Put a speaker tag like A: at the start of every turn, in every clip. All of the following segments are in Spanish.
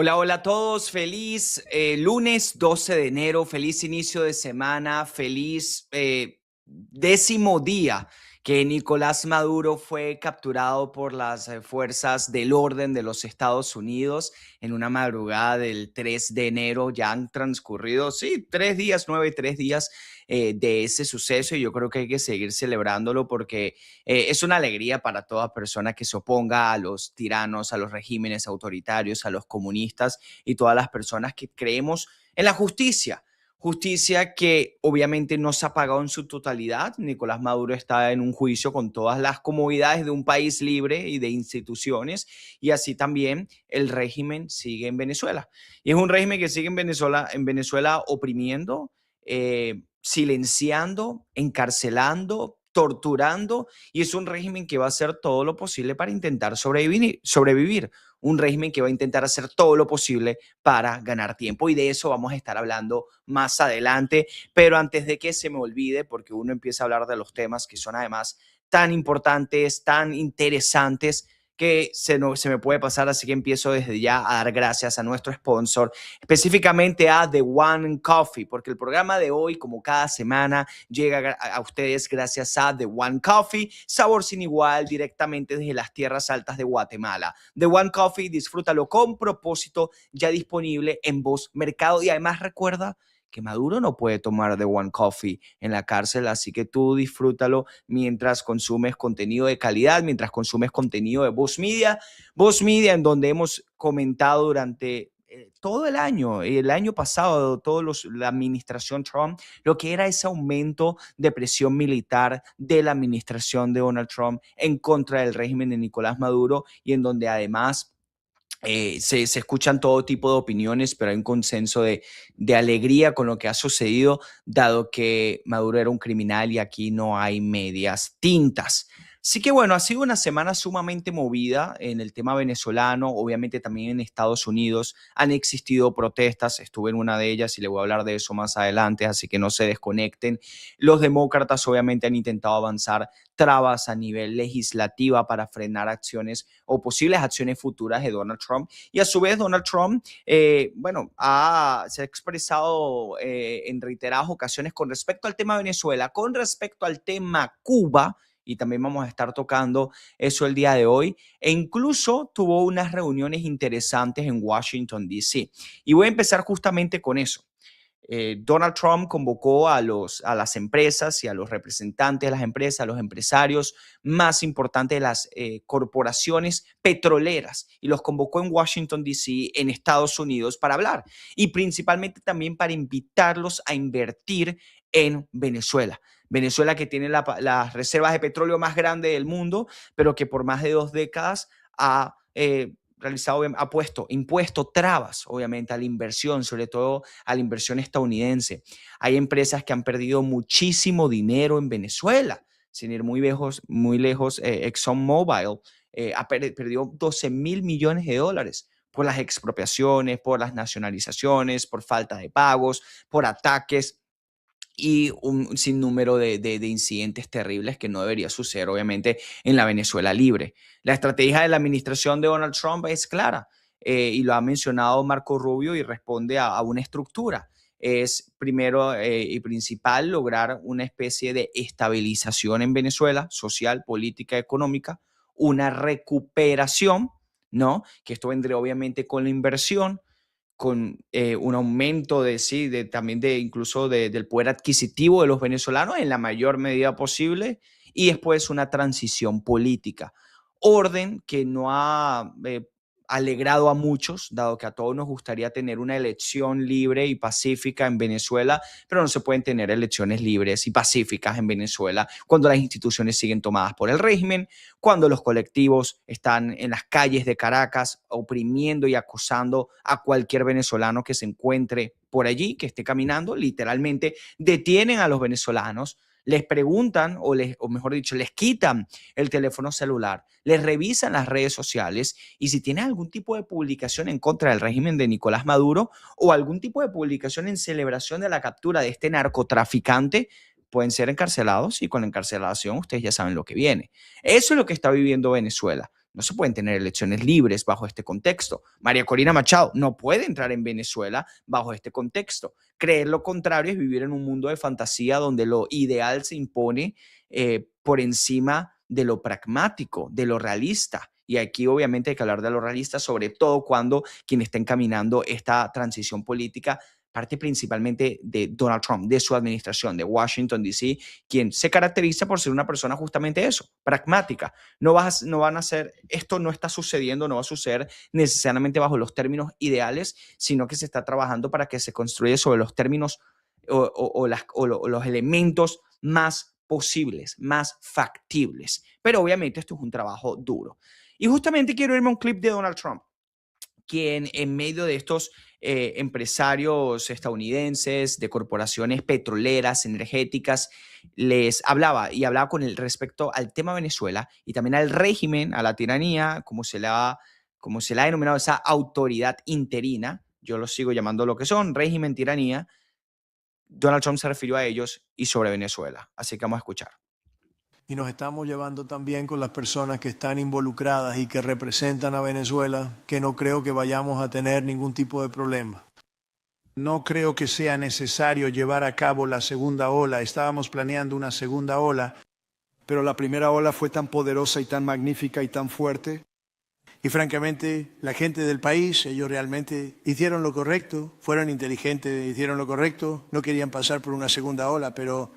A: Hola, hola a todos. Feliz lunes 12 de enero. Feliz inicio de semana. Feliz décimo día que Nicolás Maduro fue capturado por las fuerzas del orden de los Estados Unidos en una madrugada del 3 de enero. Ya han transcurrido, sí, 3 días, 9, 3 días de ese suceso y yo creo que hay que seguir celebrándolo porque es una alegría para toda persona que se oponga a los tiranos, a los regímenes autoritarios, a los comunistas y todas las personas que creemos en la justicia. Justicia que obviamente no se ha pagado en su totalidad. Nicolás Maduro está en un juicio con todas las comodidades de un país libre y de instituciones, y así también el régimen sigue en Venezuela. Y es un régimen que sigue en Venezuela oprimiendo, silenciando, encarcelando, torturando, y es un régimen que va a hacer todo lo posible para intentar sobrevivir, un régimen que va a intentar hacer todo lo posible para ganar tiempo, y de eso vamos a estar hablando más adelante. Pero antes de que se me olvide, porque uno empieza a hablar de los temas que son además tan importantes, tan interesantes, que se me puede pasar, así que empiezo desde ya a dar gracias a nuestro sponsor, específicamente a The One Coffee, porque el programa de hoy, como cada semana, llega a ustedes gracias a The One Coffee, sabor sin igual, directamente desde las tierras altas de Guatemala. The One Coffee, disfrútalo con propósito, ya disponible en Voz Mercado, y además recuerda que Maduro no puede tomar The One Coffee en la cárcel, así que tú disfrútalo mientras consumes contenido de calidad, mientras consumes contenido de Voz Media, en donde hemos comentado durante todo el año pasado, la administración Trump, lo que era ese aumento de presión militar de la administración de Donald Trump en contra del régimen de Nicolás Maduro, y en donde además se escuchan todo tipo de opiniones, pero hay un consenso de alegría con lo que ha sucedido, dado que Maduro era un criminal y aquí no hay medias tintas. Así que bueno, ha sido una semana sumamente movida en el tema venezolano, obviamente también en Estados Unidos han existido protestas, estuve en una de ellas y le voy a hablar de eso más adelante, así que no se desconecten. Los demócratas obviamente han intentado avanzar trabas a nivel legislativa para frenar acciones o posibles acciones futuras de Donald Trump. Y a su vez Donald Trump, se ha expresado en reiteradas ocasiones con respecto al tema Venezuela, con respecto al tema Cuba, y también vamos a estar tocando eso el día de hoy, e incluso tuvo unas reuniones interesantes en Washington, D.C. Y voy a empezar justamente con eso. Donald Trump convocó a las empresas y a los representantes de las empresas, a los empresarios más importantes de las corporaciones petroleras, y los convocó en Washington, D.C., en Estados Unidos, para hablar, y principalmente también para invitarlos a invertir en Venezuela. Venezuela, que tiene las reservas de petróleo más grandes del mundo, pero que por más de 2 décadas ha impuesto trabas, obviamente, a la inversión, sobre todo a la inversión estadounidense. Hay empresas que han perdido muchísimo dinero en Venezuela, sin ir muy lejos, ExxonMobil perdió 12.000 millones de dólares por las expropiaciones, por las nacionalizaciones, por falta de pagos, por ataques y un sinnúmero de incidentes terribles que no debería suceder, obviamente, en la Venezuela libre. La estrategia de la administración de Donald Trump es clara, y lo ha mencionado Marco Rubio, y responde a una estructura. Es primero y principal lograr una especie de estabilización en Venezuela, social, política, económica, una recuperación, ¿no? Que esto vendría obviamente con la inversión, con un aumento también incluso del poder adquisitivo de los venezolanos en la mayor medida posible, y después una transición política. Orden que no ha alegrado a muchos, dado que a todos nos gustaría tener una elección libre y pacífica en Venezuela, pero no se pueden tener elecciones libres y pacíficas en Venezuela cuando las instituciones siguen tomadas por el régimen, cuando los colectivos están en las calles de Caracas oprimiendo y acosando a cualquier venezolano que se encuentre por allí, que esté caminando, literalmente detienen a los venezolanos, les preguntan o mejor dicho, les quitan el teléfono celular, les revisan las redes sociales, y si tienen algún tipo de publicación en contra del régimen de Nicolás Maduro o algún tipo de publicación en celebración de la captura de este narcotraficante, pueden ser encarcelados, y con la encarcelación ustedes ya saben lo que viene. Eso es lo que está viviendo Venezuela. No se pueden tener elecciones libres bajo este contexto. María Corina Machado no puede entrar en Venezuela bajo este contexto. Creer lo contrario es vivir en un mundo de fantasía donde lo ideal se impone por encima de lo pragmático, de lo realista. Y aquí obviamente hay que hablar de lo realista, sobre todo cuando quien está encaminando esta transición política parte principalmente de Donald Trump, de su administración, de Washington, D.C., quien se caracteriza por ser una persona justamente eso, pragmática. No van a ser, esto no está sucediendo, no va a suceder necesariamente bajo los términos ideales, sino que se está trabajando para que se construya sobre los términos o los elementos más posibles, más factibles. Pero obviamente esto es un trabajo duro. Y justamente quiero irme a un clip de Donald Trump, quien en medio de estos empresarios estadounidenses, de corporaciones petroleras, energéticas, les hablaba y hablaba con el respecto al tema Venezuela y también al régimen, a la tiranía, como se le ha denominado esa autoridad interina. Yo lo sigo llamando lo que son, régimen, tiranía. Donald Trump se refirió a ellos y sobre Venezuela. Así que vamos a escuchar.
B: Y nos estamos llevando también con las personas que están involucradas y que representan a Venezuela, que no creo que vayamos a tener ningún tipo de problema. No creo que sea necesario llevar a cabo la segunda ola. Estábamos planeando una segunda ola, pero la primera ola fue tan poderosa y tan magnífica y tan fuerte. Y francamente, la gente del país, ellos realmente hicieron lo correcto, fueron inteligentes, hicieron lo correcto, no querían pasar por una segunda ola, pero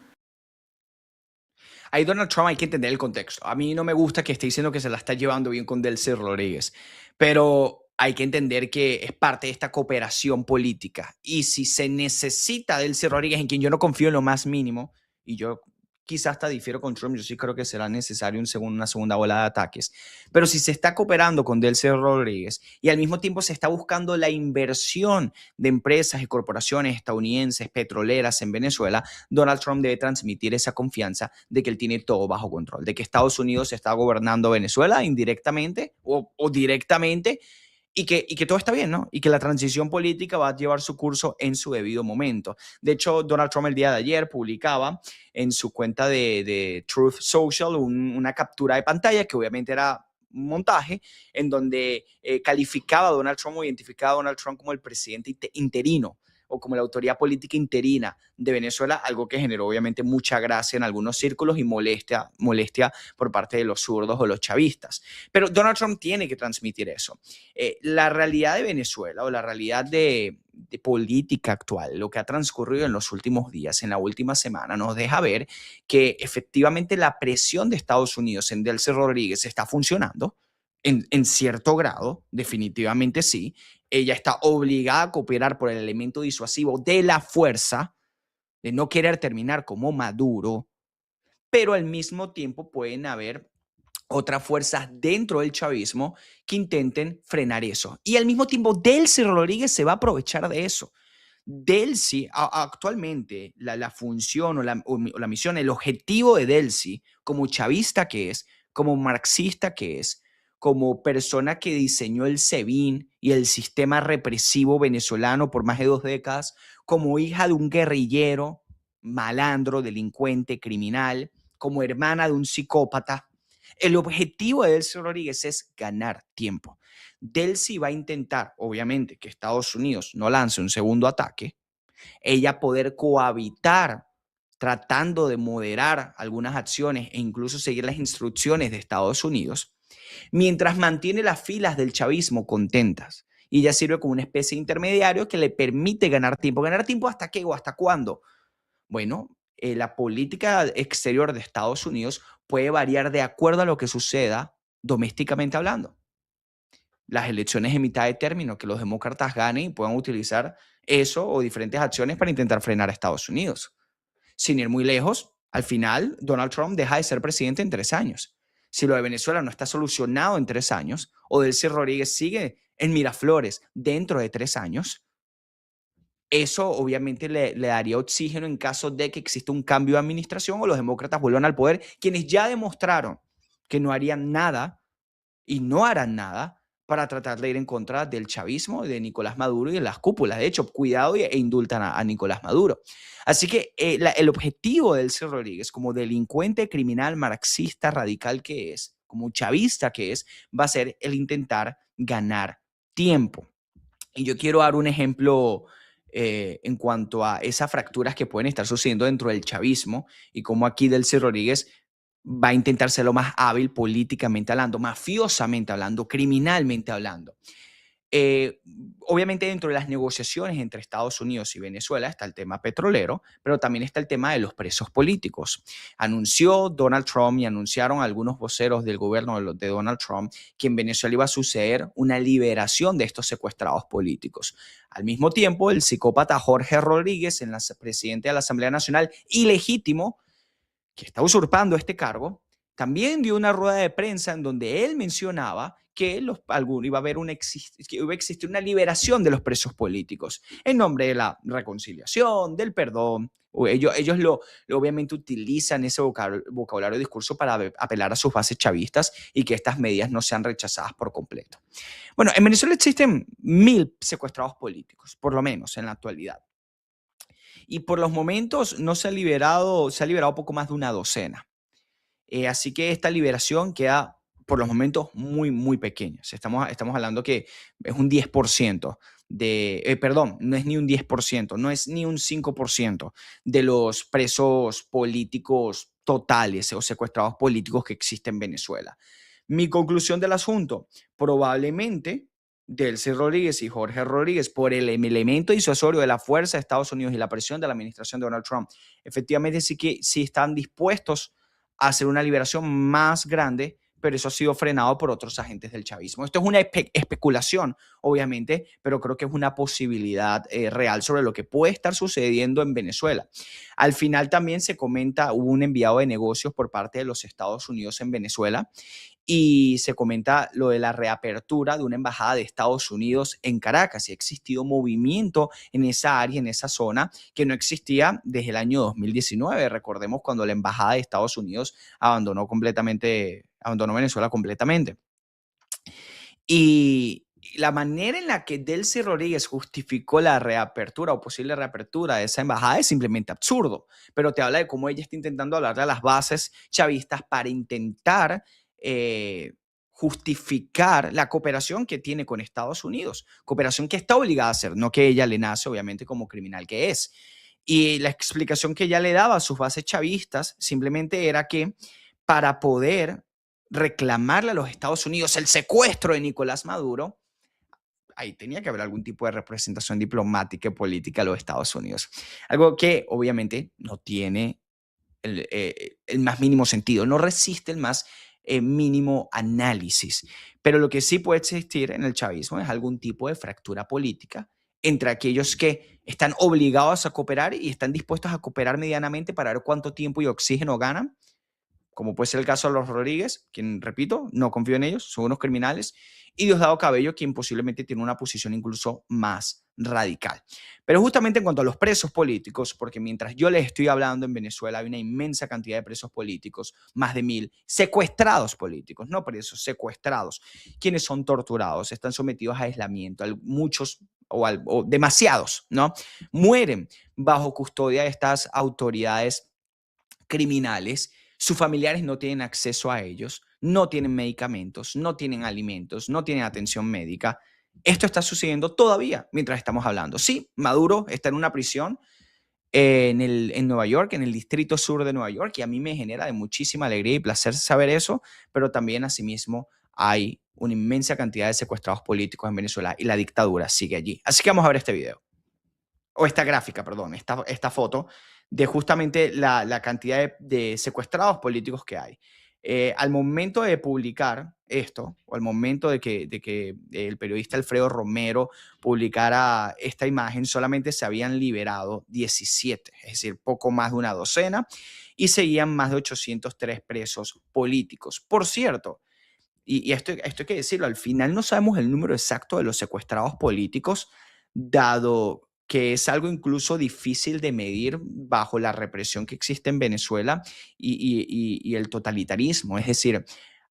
A: Ahí Donald Trump hay que entender el contexto. A mí no me gusta que esté diciendo que se la está llevando bien con Delcy Rodríguez, pero hay que entender que es parte de esta cooperación política. Y si se necesita Delcy Rodríguez, en quien yo no confío en lo más mínimo, y yo quizás hasta difiero con Trump, yo sí creo que será necesario una segunda ola de ataques, pero si se está cooperando con Delcy Rodríguez y al mismo tiempo se está buscando la inversión de empresas y corporaciones estadounidenses petroleras en Venezuela, Donald Trump debe transmitir esa confianza de que él tiene todo bajo control, de que Estados Unidos está gobernando Venezuela indirectamente o directamente y que todo está bien, ¿no? Y que la transición política va a llevar su curso en su debido momento. De hecho, Donald Trump el día de ayer publicaba en su cuenta de Truth Social una captura de pantalla que obviamente era un montaje en donde calificaba a Donald Trump o identificaba a Donald Trump como el presidente interino o como la autoridad política interina de Venezuela, algo que generó obviamente mucha gracia en algunos círculos y molestia por parte de los zurdos o los chavistas. Pero Donald Trump tiene que transmitir eso. La realidad de Venezuela o la realidad de política actual, lo que ha transcurrido en los últimos días, en la última semana, nos deja ver que efectivamente la presión de Estados Unidos en Delcy Rodríguez está funcionando. En cierto grado, definitivamente sí. Ella está obligada a cooperar por el elemento disuasivo de la fuerza, de no querer terminar como Maduro, pero al mismo tiempo pueden haber otras fuerzas dentro del chavismo que intenten frenar eso. Y al mismo tiempo, Delcy Rodríguez se va a aprovechar de eso. Delcy, actualmente, la función o la misión, el objetivo de Delcy, como chavista que es, como marxista que es, como persona que diseñó el SEBIN y el sistema represivo venezolano por más de 2 décadas, como hija de un guerrillero, malandro, delincuente, criminal, como hermana de un psicópata. El objetivo de Delcy Rodríguez es ganar tiempo. Delcy va a intentar, obviamente, que Estados Unidos no lance un segundo ataque, ella poder cohabitar tratando de moderar algunas acciones e incluso seguir las instrucciones de Estados Unidos, mientras mantiene las filas del chavismo contentas. Y ella sirve como una especie de intermediario que le permite ganar tiempo. ¿Ganar tiempo hasta qué o hasta cuándo? Bueno, la política exterior de Estados Unidos puede variar de acuerdo a lo que suceda domésticamente hablando. Las elecciones en mitad de término, que los demócratas ganen y puedan utilizar eso o diferentes acciones para intentar frenar a Estados Unidos. Sin ir muy lejos, al final Donald Trump deja de ser presidente en 3 años. Si lo de Venezuela no está solucionado en 3 años o Delcy Rodríguez sigue en Miraflores dentro de 3 años, eso obviamente le daría oxígeno en caso de que exista un cambio de administración o los demócratas vuelvan al poder, quienes ya demostraron que no harían nada y no harán nada para tratar de ir en contra del chavismo, de Nicolás Maduro y de las cúpulas. De hecho, cuidado e indultan a Nicolás Maduro. Así que el objetivo de Delcy Rodríguez como delincuente criminal marxista radical que es, como chavista que es, va a ser el intentar ganar tiempo. Y yo quiero dar un ejemplo en cuanto a esas fracturas que pueden estar sucediendo dentro del chavismo y cómo aquí Delcy Rodríguez va a intentar ser lo más hábil políticamente hablando, mafiosamente hablando, criminalmente hablando. Eh, Obviamente dentro de las negociaciones entre Estados Unidos y Venezuela está el tema petrolero, pero también está el tema de los presos políticos. Anunció Donald Trump y anunciaron algunos voceros del gobierno de Donald Trump que en Venezuela iba a suceder una liberación de estos secuestrados políticos. Al mismo tiempo, el psicópata Jorge Rodríguez, presidente de la Asamblea Nacional, ilegítimo, que está usurpando este cargo, también dio una rueda de prensa en donde él mencionaba que iba a existir una liberación de los presos políticos en nombre de la reconciliación, del perdón. Ellos obviamente utilizan ese vocabulario de discurso para apelar a sus bases chavistas y que estas medidas no sean rechazadas por completo. Bueno, en Venezuela existen 1.000 secuestrados políticos, por lo menos en la actualidad. Y por los momentos no se ha liberado poco más de una docena. Así que esta liberación queda por los momentos muy, muy pequeña. Estamos hablando que es un 10% perdón, no es ni un 10%, no es ni un 5% de los presos políticos totales o secuestrados políticos que existen en Venezuela. Mi conclusión del asunto, probablemente Delcy Rodríguez y Jorge Rodríguez, por el elemento disuasorio de la fuerza de Estados Unidos y la presión de la administración de Donald Trump, efectivamente sí están dispuestos a hacer una liberación más grande, pero eso ha sido frenado por otros agentes del chavismo. Esto es una especulación, obviamente, pero creo que es una posibilidad real sobre lo que puede estar sucediendo en Venezuela. Al final también se comenta, hubo un enviado de negocios por parte de los Estados Unidos en Venezuela y se comenta lo de la reapertura de una embajada de Estados Unidos en Caracas. Y ha existido movimiento en esa área, en esa zona, que no existía desde el año 2019. Recordemos cuando la embajada de Estados Unidos abandonó Venezuela completamente. Y la manera en la que Delcy Rodríguez justificó la reapertura o posible reapertura de esa embajada es simplemente absurdo, pero te habla de cómo ella está intentando hablarle a las bases chavistas para intentar justificar la cooperación que tiene con Estados Unidos, cooperación que está obligada a hacer, no que ella le nace obviamente como criminal que es. Y la explicación que ella le daba a sus bases chavistas simplemente era que para poder reclamarle a los Estados Unidos el secuestro de Nicolás Maduro, ahí tenía que haber algún tipo de representación diplomática y política a los Estados Unidos. Algo que obviamente no tiene el más mínimo sentido, no resiste el más mínimo análisis. Pero lo que sí puede existir en el chavismo es algún tipo de fractura política entre aquellos que están obligados a cooperar y están dispuestos a cooperar medianamente para ver cuánto tiempo y oxígeno ganan, como puede ser el caso de los Rodríguez, quien, repito, no confío en ellos, son unos criminales, y Diosdado Cabello, quien posiblemente tiene una posición incluso más radical. Pero justamente en cuanto a los presos políticos, porque mientras yo les estoy hablando en Venezuela hay una inmensa cantidad de presos políticos, más de 1.000, secuestrados políticos, no presos, secuestrados, quienes son torturados, están sometidos a aislamiento, muchos o demasiados, ¿no? Mueren bajo custodia de estas autoridades criminales. Sus familiares no tienen acceso a ellos, no tienen medicamentos, no tienen alimentos, no tienen atención médica. Esto está sucediendo todavía mientras estamos hablando. Sí, Maduro está en una prisión en Nueva York, en el distrito sur de Nueva York, y a mí me genera de muchísima alegría y placer saber eso, pero también asimismo hay una inmensa cantidad de secuestrados políticos en Venezuela y la dictadura sigue allí. Así que vamos a ver este video o esta gráfica, perdón, esta foto de justamente la cantidad de secuestrados políticos que hay. Al momento de publicar esto, o al momento de que el periodista Alfredo Romero publicara esta imagen, solamente se habían liberado 17, es decir, poco más de una docena, y seguían más de 803 presos políticos. Por cierto, y esto hay que decirlo, al final no sabemos el número exacto de los secuestrados políticos, dado que es algo incluso difícil de medir bajo la represión que existe en Venezuela y el totalitarismo. Es decir,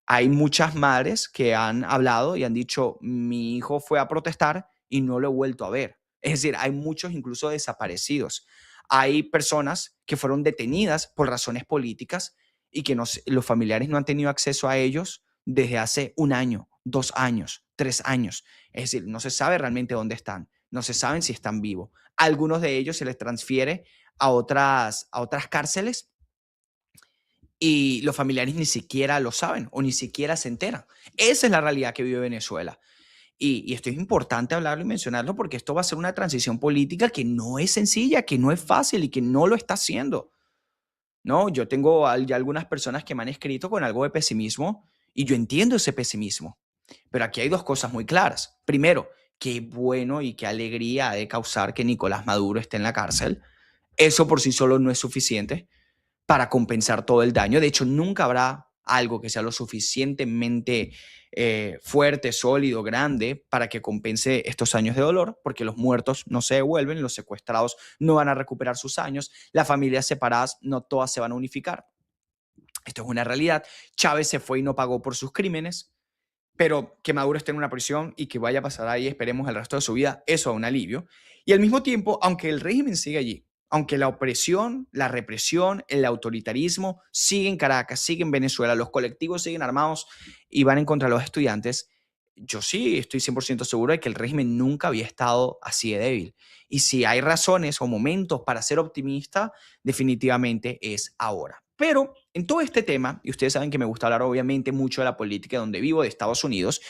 A: hay muchas madres que han hablado y han dicho, mi hijo fue a protestar y no lo he vuelto a ver. Es decir, hay muchos incluso desaparecidos. Hay personas que fueron detenidas por razones políticas y que los familiares no han tenido acceso a ellos desde hace 1 año, 2 años, 3 años. Es decir, no se sabe realmente dónde están, no se saben si están vivos. A algunos de ellos se les transfiere a otras cárceles y los familiares ni siquiera lo saben o ni siquiera se enteran. Esa es la realidad que vive Venezuela. Y esto es importante hablarlo y mencionarlo porque esto va a ser una transición política que no es sencilla, que no es fácil y que no lo está haciendo. ¿No? Yo tengo ya algunas personas que me han escrito con algo de pesimismo y yo entiendo ese pesimismo. Pero aquí hay dos cosas muy claras. Primero, qué bueno y qué alegría ha de causar que Nicolás Maduro esté en la cárcel. Eso por sí solo no es suficiente para compensar todo el daño. De hecho, nunca habrá algo que sea lo suficientemente fuerte, sólido, grande para que compense estos años de dolor, porque los muertos no se devuelven, los secuestrados no van a recuperar sus años, las familias separadas no todas se van a unificar. Esto es una realidad. Chávez se fue y no pagó por sus crímenes, pero que Maduro esté en una prisión y que vaya a pasar ahí, esperemos, el resto de su vida, eso es un alivio. Y al mismo tiempo, aunque el régimen sigue allí, aunque la opresión, la represión, el autoritarismo sigue en Caracas, sigue en Venezuela, los colectivos siguen armados y van en contra de los estudiantes, yo sí estoy 100% seguro de que el régimen nunca había estado así de débil. Y si hay razones o momentos para ser optimista, definitivamente es ahora. Pero en todo este tema, y ustedes saben que me gusta hablar obviamente mucho de la política donde vivo, de Estados Unidos,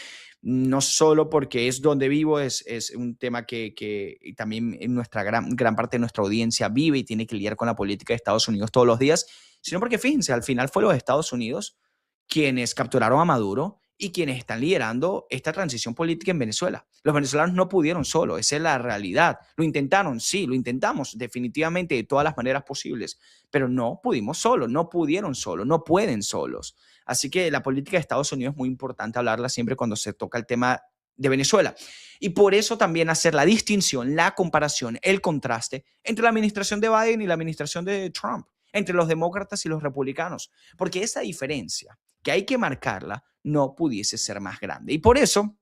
A: no solo porque es donde vivo, es un tema que también en nuestra gran parte de nuestra audiencia vive y tiene que lidiar con la política de Estados Unidos todos los días, sino porque fíjense, al final fue los Estados Unidos quienes capturaron a Maduro y quienes están liderando esta transición política en Venezuela. Los venezolanos no pudieron solo, esa es la realidad. Lo intentaron, sí, lo intentamos definitivamente de todas las maneras posibles, pero no pudimos solo, no pudieron solo, no pueden solos. Así que la política de Estados Unidos es muy importante hablarla siempre cuando se toca el tema de Venezuela. Y por eso también hacer la distinción, la comparación, el contraste entre la administración de Biden y la administración de Trump, entre los demócratas y los republicanos, porque esa diferencia que hay que marcarla no pudiese ser más grande. Y por eso,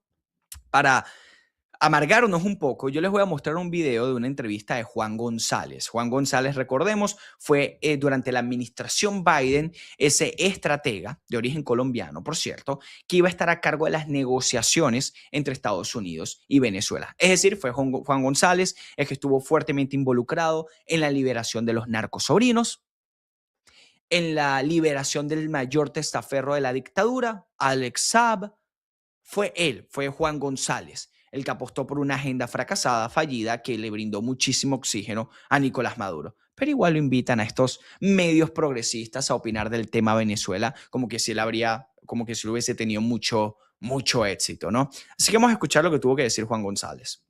A: para amargarnos un poco, yo les voy a mostrar un video de una entrevista de Juan González. Juan González, recordemos, fue durante la administración Biden ese estratega de origen colombiano, por cierto, que iba a estar a cargo de las negociaciones entre Estados Unidos y Venezuela. Es decir, fue Juan González el que estuvo fuertemente involucrado en la liberación de los narcosobrinos, en la liberación del mayor testaferro de la dictadura, Alex Saab. Fue Juan González, el que apostó por una agenda fracasada, fallida, que le brindó muchísimo oxígeno a Nicolás Maduro. Pero igual lo invitan a estos medios progresistas a opinar del tema Venezuela, como que si él hubiese tenido mucho éxito, ¿no? Así que vamos a escuchar lo que tuvo que decir Juan González.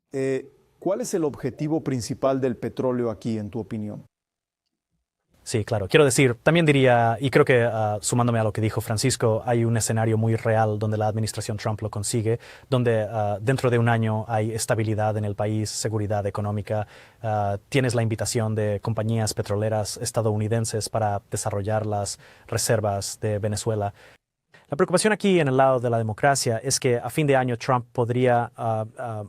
C: ¿Cuál es el objetivo principal del petróleo aquí, en tu opinión?
D: Sí, claro. Quiero decir, también diría, y creo que sumándome a lo que dijo Francisco, hay un escenario muy real donde la administración Trump lo consigue, donde dentro de 1 año hay estabilidad en el país, seguridad económica, tienes la invitación de compañías petroleras estadounidenses para desarrollar las reservas de Venezuela. La preocupación aquí en el lado de la democracia es que a fin de año Trump podría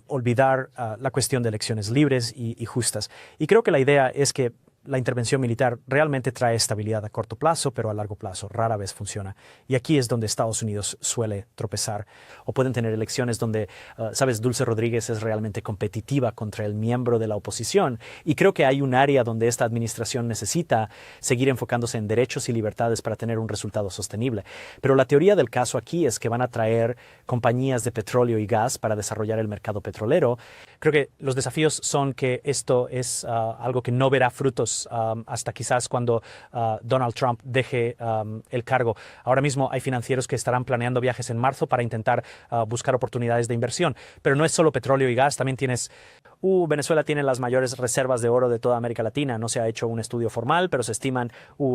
D: olvidar la cuestión de elecciones libres y justas. Y creo que la idea es que la intervención militar realmente trae estabilidad a corto plazo, pero a largo plazo rara vez funciona. Y aquí es donde Estados Unidos suele tropezar. O pueden tener elecciones donde, sabes, Dulce Rodríguez es realmente competitiva contra el miembro de la oposición. Y creo que hay un área donde esta administración necesita seguir enfocándose en derechos y libertades para tener un resultado sostenible. Pero la teoría del caso aquí es que van a traer compañías de petróleo y gas para desarrollar el mercado petrolero. Creo que los desafíos son que esto es algo que no verá frutos hasta quizás cuando Donald Trump deje el cargo. Ahora mismo hay financieros que estarán planeando viajes en marzo para intentar buscar oportunidades de inversión. Pero no es solo petróleo y gas, también tienes... Venezuela tiene las mayores reservas de oro de toda América Latina. No se ha hecho un estudio formal, pero se estiman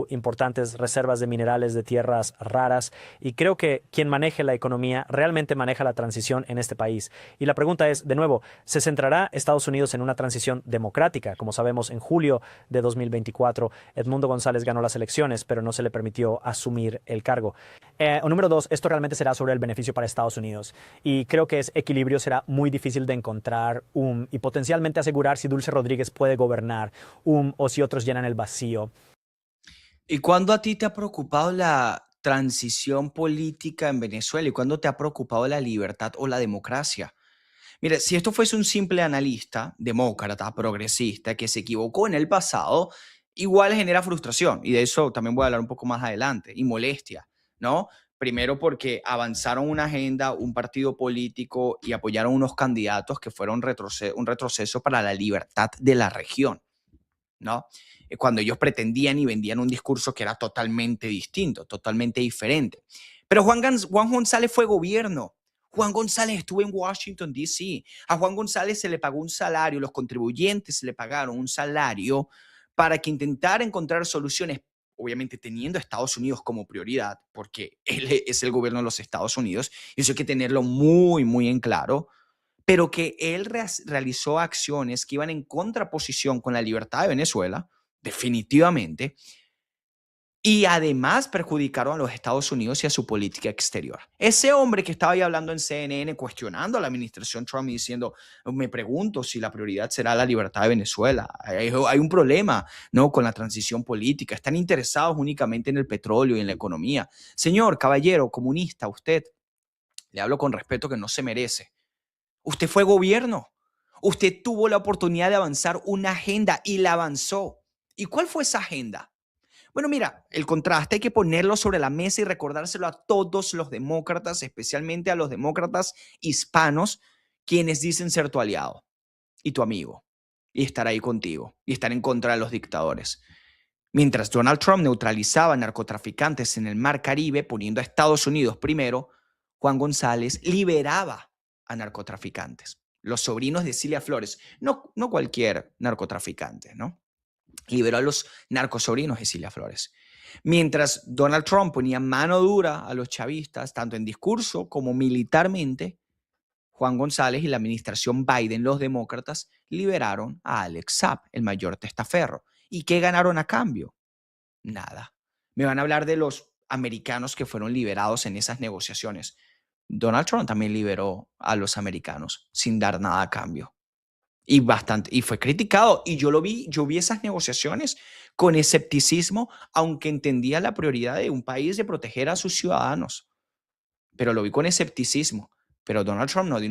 D: importantes reservas de minerales de tierras raras. Y creo que quien maneje la economía realmente maneja la transición en este país. Y la pregunta es, de nuevo, ¿se centrará Estados Unidos en una transición democrática? Como sabemos, en julio de 2024, Edmundo González ganó las elecciones, pero no se le permitió asumir el cargo. Número 2, esto realmente será sobre el beneficio para Estados Unidos. Y creo que ese equilibrio será muy difícil de encontrar y potencialmente asegurar si Dulce Rodríguez puede gobernar o si otros llenan el vacío.
A: ¿Y cuándo a ti te ha preocupado la transición política en Venezuela y cuándo te ha preocupado la libertad o la democracia. Mira, si esto fuese un simple analista, demócrata, progresista, que se equivocó en el pasado, igual genera frustración. Y de eso también voy a hablar un poco más adelante. Y molestia, ¿no? Primero porque avanzaron una agenda, un partido político y apoyaron unos candidatos que fueron un retroceso para la libertad de la región, ¿no? Cuando ellos pretendían y vendían un discurso que era totalmente distinto, totalmente diferente. Pero Juan González fue gobierno. Juan González estuvo en Washington, D.C. A Juan González se le pagó un salario, los contribuyentes se le pagaron un salario para que intentara encontrar soluciones, obviamente teniendo a Estados Unidos como prioridad, porque él es el gobierno de los Estados Unidos, y eso hay que tenerlo muy, muy en claro, pero que él realizó acciones que iban en contraposición con la libertad de Venezuela, definitivamente, y además perjudicaron a los Estados Unidos y a su política exterior. Ese hombre que estaba ahí hablando en CNN cuestionando a la administración Trump y diciendo, me pregunto si la prioridad será la libertad de Venezuela. Hay un problema, ¿no?, con la transición política. Están interesados únicamente en el petróleo y en la economía. Señor caballero comunista, usted, le hablo con respeto que no se merece. Usted fue gobierno. Usted tuvo la oportunidad de avanzar una agenda y la avanzó. ¿Y cuál fue esa agenda? Bueno, mira, el contraste hay que ponerlo sobre la mesa y recordárselo a todos los demócratas, especialmente a los demócratas hispanos, quienes dicen ser tu aliado y tu amigo y estar ahí contigo y estar en contra de los dictadores. Mientras Donald Trump neutralizaba narcotraficantes en el Mar Caribe, poniendo a Estados Unidos primero, Juan González liberaba a narcotraficantes, los sobrinos de Cilia Flores, no cualquier narcotraficante, ¿no? Liberó a los narcosobrinos de Cilia Flores. Mientras Donald Trump ponía mano dura a los chavistas, tanto en discurso como militarmente, Juan González y la administración Biden, los demócratas, liberaron a Alex Saab, el mayor testaferro. ¿Y qué ganaron a cambio? Nada. Me van a hablar de los americanos que fueron liberados en esas negociaciones. Donald Trump también liberó a los americanos sin dar nada a cambio. Y fue criticado. Y yo vi esas negociaciones con escepticismo, aunque entendía la prioridad de un país de proteger a sus ciudadanos. Pero lo vi con escepticismo. Pero Donald Trump no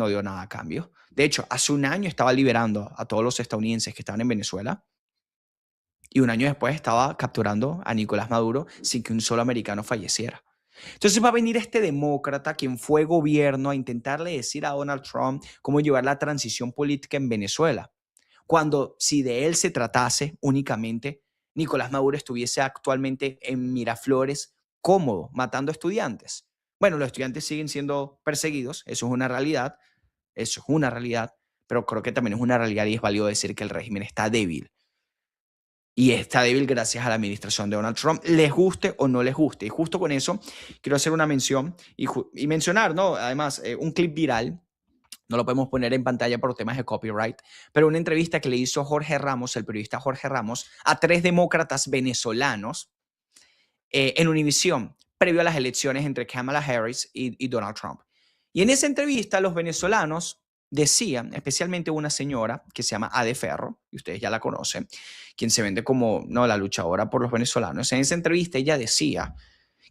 A: dio nada a cambio. De hecho, hace un año estaba liberando a todos los estadounidenses que estaban en Venezuela. Y un año después estaba capturando a Nicolás Maduro sin que un solo americano falleciera. Entonces va a venir este demócrata, quien fue gobierno, a intentarle decir a Donald Trump cómo llevar la transición política en Venezuela, cuando si de él se tratase únicamente, Nicolás Maduro estuviese actualmente en Miraflores cómodo, matando estudiantes. Bueno, los estudiantes siguen siendo perseguidos, eso es una realidad, pero creo que también es una realidad y es válido decir que el régimen está débil. Y está débil gracias a la administración de Donald Trump, les guste o no les guste. Y justo con eso quiero hacer una mención y mencionar, ¿no? Además, un clip viral, no lo podemos poner en pantalla por temas de copyright, pero una entrevista que le hizo Jorge Ramos, el periodista Jorge Ramos, a 3 demócratas venezolanos en Univisión, previo a las elecciones entre Kamala Harris y Donald Trump. Y en esa entrevista los venezolanos decían, especialmente una señora que se llama Ade Ferro, y ustedes ya la conocen, quien se vende como, no, la luchadora por los venezolanos. En esa entrevista ella decía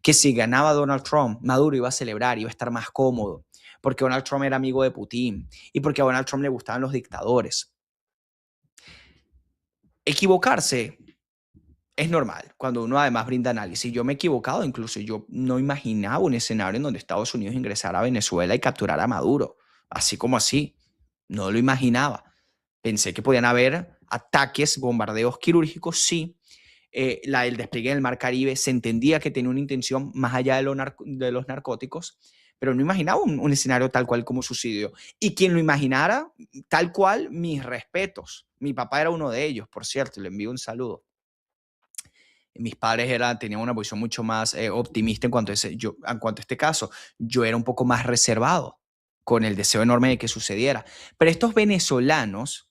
A: que si ganaba Donald Trump, Maduro iba a celebrar, iba a estar más cómodo, porque Donald Trump era amigo de Putin y porque a Donald Trump le gustaban los dictadores. Equivocarse es normal cuando uno además brinda análisis. Yo me he equivocado, incluso yo no imaginaba un escenario en donde Estados Unidos ingresara a Venezuela y capturara a Maduro, así como así. No lo imaginaba. Pensé que podían haber ataques, bombardeos quirúrgicos, sí. El despliegue en el Mar Caribe se entendía que tenía una intención más allá de los narcóticos, pero no imaginaba un escenario tal cual como sucedió. Y quien lo imaginara, tal cual, mis respetos. Mi papá era uno de ellos, por cierto, le envío un saludo. Mis padres tenían una posición mucho más optimista en cuanto a este caso. Yo era un poco más reservado, con el deseo enorme de que sucediera. Pero estos venezolanos